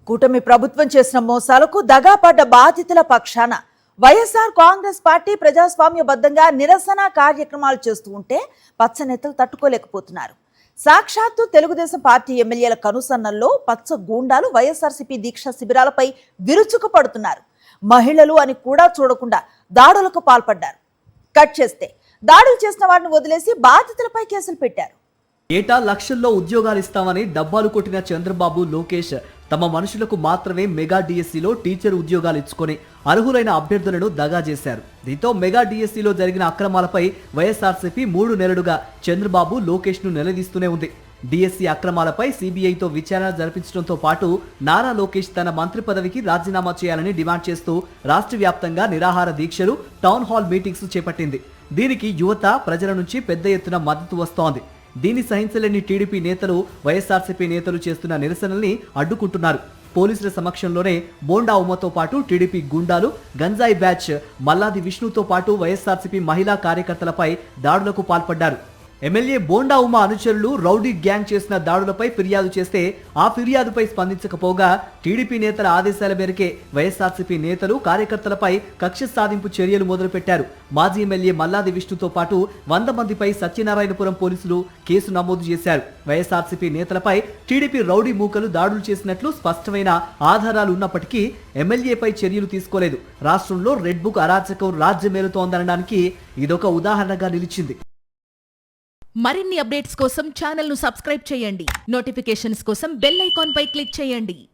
కూటమి ప్రభుత్వం చేసిన మోసాలకు దగాపడ్డ బాధితుల పక్షాన వైఎస్ఆర్ కాంగ్రెస్ పార్టీ ప్రజాస్వామ్యబద్ధంగా నిరసన కార్యక్రమాలు చేస్తూ ఉంటే పచ్చనెత్తలు తట్టుకోలేకపోతున్నారు. సాక్షాత్తు తెలుగుదేశం పార్టీ ఎమ్మెల్యేల కనుసన్నల్లో పచ్చ గూండాలు వైఎస్ఆర్సీపీ దీక్ష శిబిరాలపై విరుచుకుపడుతున్నారు. మహిళలు అని కూడా చూడకుండా దాడులకు పాల్పడ్డారు. కట్ చేస్తే దాడులు చేసిన వారిని వదిలేసి బాధితులపై కేసులు పెట్టారు. ఏటా లక్షల్లో ఉద్యోగాలు ఇస్తామని డబ్బాలు కొట్టిన చంద్రబాబు, లోకేష్ తమ మనుషులకు మాత్రమే మెగా డిఎస్సిలో టీచర్ ఉద్యోగాలు ఇచ్చుకొని అర్హులైన అభ్యర్థులను దగా చేశారు. దీంతో మెగా డిఎస్సిలో జరిగిన అక్రమాలపై వైఎస్ఆర్సీపీ 3 నెలలుగా చంద్రబాబు, లోకేష్ ను నిలదీస్తూనే ఉంది. డిఎస్సి అక్రమాలపై సిబిఐతో విచారణ జరిపించడంతో పాటు నారా లోకేష్ తన మంత్రి పదవికి రాజీనామా చేయాలని డిమాండ్ చేస్తూ రాష్ట్ర వ్యాప్తంగా నిరాహార దీక్షలు, టౌన్ హాల్ మీటింగ్స్ చేపట్టింది. దీనికి యువత, ప్రజల నుంచి పెద్ద ఎత్తున మద్దతు వస్తోంది. దీన్ని సహించలేని టీడీపీ నేతలు, వైఎస్ఆర్సీపీ నేతలు చేస్తున్న నిరసనల్ని అడ్డుకుంటున్నారు. పోలీసుల సమక్షంలోనే బోండా ఉమ్మతో పాటు టీడీపీ గుండాలు, గంజాయి బ్యాచ్ మల్లాది విష్ణుతో పాటు వైఎస్ఆర్సీపీ మహిళా కార్యకర్తలపై దాడులకు పాల్పడ్డారు. ఎమ్మెల్యే బోండా ఉమ అనుచరులు రౌడీ గ్యాంగ్ చేసిన దాడులపై ఫిర్యాదు చేస్తే ఆ ఫిర్యాదుపై స్పందించకపోగా టీడీపీ నేతల ఆదేశాల మేరకే వైఎస్ఆర్సీపీ నేతలు, కార్యకర్తలపై కక్ష సాధింపు చర్యలు మొదలుపెట్టారు. మాజీ ఎమ్మెల్యే మల్లాది విష్ణుతో పాటు 100 మందిపై సత్యనారాయణపురం పోలీసులు కేసు నమోదు చేశారు. వైఎస్ఆర్సీపీ నేతలపై టీడీపీ రౌడీ మూకలు దాడులు చేసినట్లు స్పష్టమైన ఆధారాలు ఉన్నప్పటికీ ఎమ్మెల్యేపై చర్యలు తీసుకోలేదు. రాష్ట్రంలో రెడ్ బుక్ అరాచకం రాజ్యమేలుతోందనడానికి ఇదొక ఉదాహరణగా నిలిచింది. మరిన్ని అప్డేట్స్ కోసం ఛానల్ ను సబ్స్క్రైబ్ చేయండి. నోటిఫికేషన్స్ కోసం బెల్ ఐకాన్ పై క్లిక్ చేయండి.